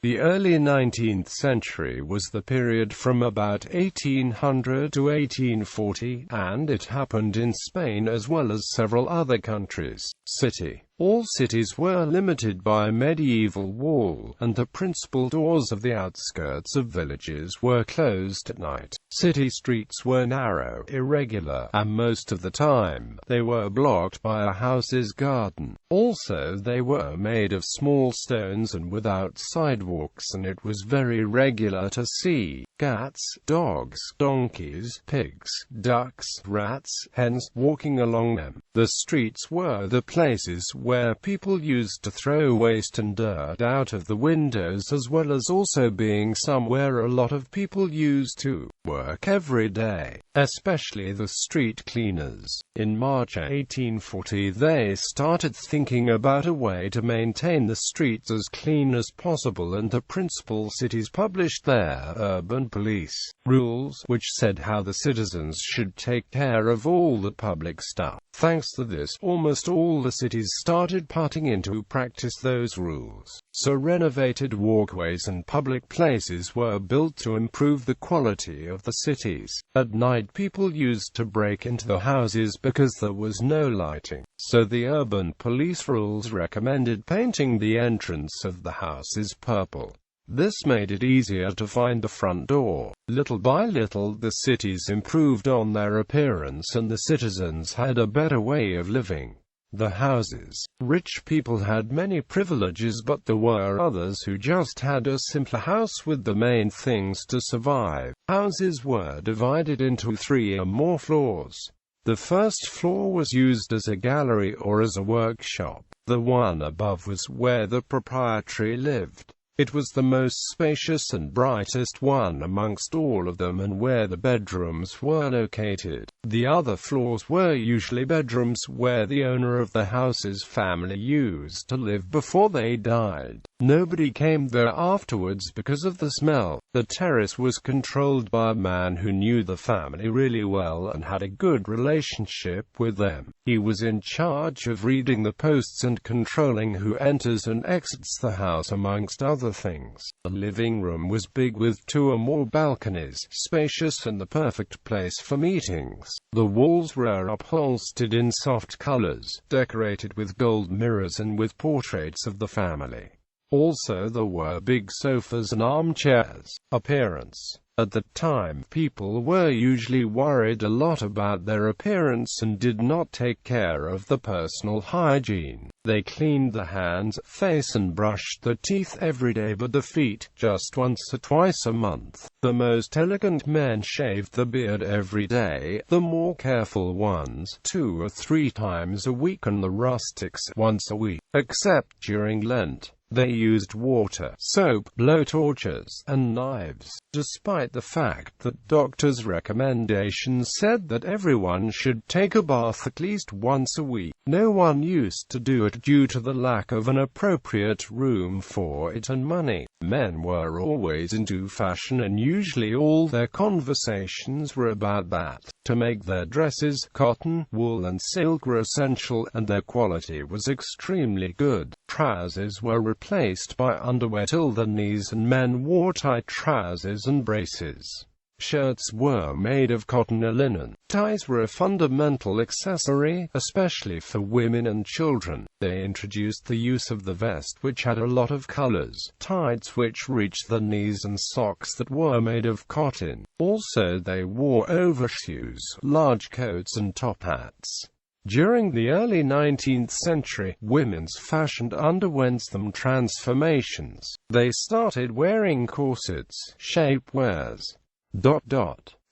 The early 19th century was the period from about 1800 to 1840, and it happened in Spain as well as several other countries. City. All cities were limited by a medieval wall, and the principal doors of the outskirts of villages were closed at night. City streets were narrow, irregular, and most of the time, they were blocked by a house's garden. Also, they were made of small stones and without sidewalks, and it was very regular to see cats, dogs, donkeys, pigs, ducks, rats, hens, walking along them. The streets were the places where people used to throw waste and dirt out of the windows, as well as also being somewhere a lot of people used to work every day, especially the street cleaners. In March 1840 they started thinking about a way to maintain the streets as clean as possible, and the principal cities published their urban police rules, which said how the citizens should take care of all the public stuff. Thanks to this, almost all the cities started putting into practice those rules. So renovated walkways and public places were built to improve the quality of the cities. At night people used to break into the houses because there was no lighting. So the urban police rules recommended painting the entrance of the houses purple. This made it easier to find the front door. Little by little the cities improved on their appearance and the citizens had a better way of living. The houses. Rich people had many privileges, but there were others who just had a simpler house with the main things to survive. Houses were divided into 3 or more floors. The first floor was used as a gallery or as a workshop. The one above was where the proprietor lived. It was the most spacious and brightest one amongst all of them, and where the bedrooms were located. The other floors were usually bedrooms where the owner of the house's family used to live before they died. Nobody came there afterwards because of the smell. The terrace was controlled by a man who knew the family really well and had a good relationship with them. He was in charge of reading the posts and controlling who enters and exits the house, amongst other things. The living room was big with 2 or more balconies, spacious and the perfect place for meetings. The walls were upholstered in soft colors, decorated with gold mirrors and with portraits of the family. Also there were big sofas and armchairs. Appearance. At the time, people were usually worried a lot about their appearance and did not take care of the personal hygiene. They cleaned the hands, face and brushed the teeth every day, but the feet, just once or twice a month. The most elegant men shaved the beard every day, the more careful ones 2 or 3 times a week, and the rustics once a week, except during Lent. They used water, soap, blowtorches, and knives. Despite the fact that doctors' recommendations said that everyone should take a bath at least once a week, no one used to do it due to the lack of an appropriate room for it and money. Men were always into fashion, and usually all their conversations were about that. To make their dresses, cotton, wool and silk were essential, and their quality was extremely good. Trousers were replaced by underwear till the knees, and men wore tight trousers and braces. Shirts were made of cotton or linen. Ties were a fundamental accessory, especially for women and children. They introduced the use of the vest, which had a lot of colors, tights which reached the knees, and socks that were made of cotton. Also they wore overshoes, large coats and top hats. During the early 19th century, women's fashion underwent some transformations. They started wearing corsets, shapewears.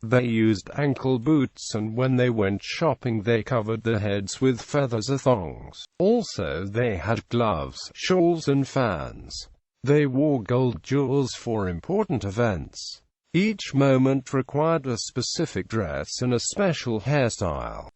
They used ankle boots, and when they went shopping they covered their heads with feathers or thongs. Also they had gloves, shawls and fans. They wore gold jewels for important events. Each moment required a specific dress and a special hairstyle.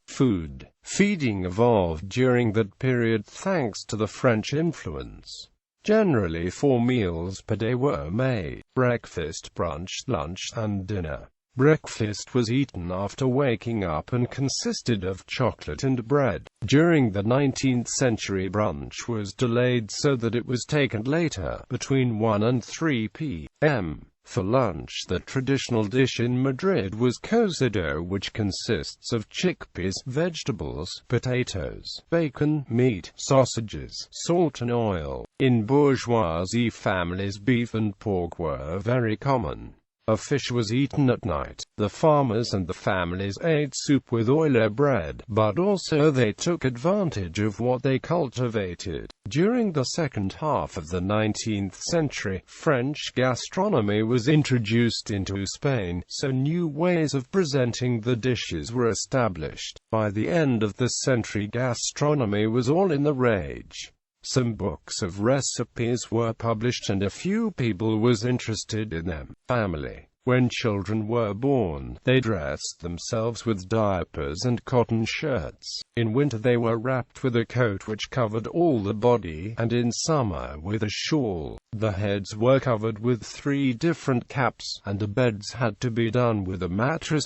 Feeding evolved during that period thanks to the French influence. Generally 4 meals per day were made: breakfast, brunch, lunch, and dinner. Breakfast was eaten after waking up and consisted of chocolate and bread. During the 19th century, brunch was delayed so that it was taken later, between 1 and 3 p.m. For lunch, the traditional dish in Madrid was cocido, which consists of chickpeas, vegetables, potatoes, bacon, meat, sausages, salt and oil. In bourgeoisie families, beef and pork were very common. A fish was eaten at night. The farmers and the families ate soup with oil or bread, but also they took advantage of what they cultivated. During the second half of the 19th century, French gastronomy was introduced into Spain, so new ways of presenting the dishes were established. By the end of the century, gastronomy was all in the rage. Some books of recipes were published and a few people was interested in them. Family. When children were born, they dressed themselves with diapers and cotton shirts. In winter they were wrapped with a coat which covered all the body, and in summer with a shawl. The heads were covered with 3 different caps, and the beds had to be done with a mattress.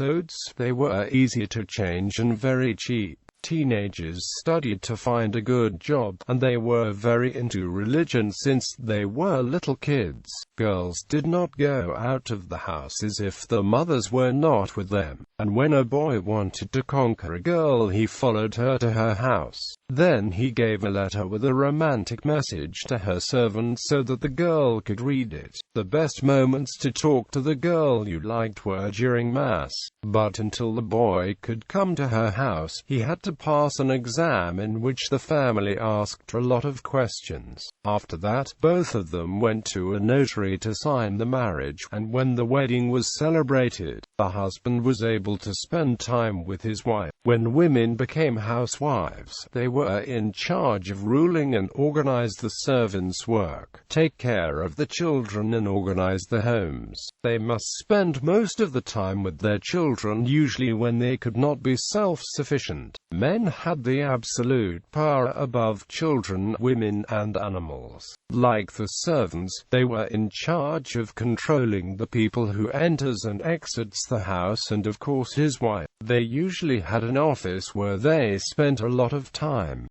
They were easy to change and very cheap. Teenagers studied to find a good job, and they were very into religion since they were little kids. Girls did not go out of the houses if the mothers were not with them, and when a boy wanted to conquer a girl, he followed her to her house. Then he gave a letter with a romantic message to her servant so that the girl could read it. The best moments to talk to the girl you liked were during Mass, but until the boy could come to her house, he had to pass an exam in which the family asked a lot of questions. After that, both of them went to a notary to sign the marriage, and when the wedding was celebrated, the husband was able to spend time with his wife. When women became housewives, they were in charge of ruling and organize the servants' work, take care of the children and organize the homes. They must spend most of the time with their children, usually when they could not be self-sufficient. Men had the absolute power above children, women, and animals. Like the servants, they were in charge of controlling the people who enters and exits the house and of course his wife. They usually had an office where they spent a lot of time.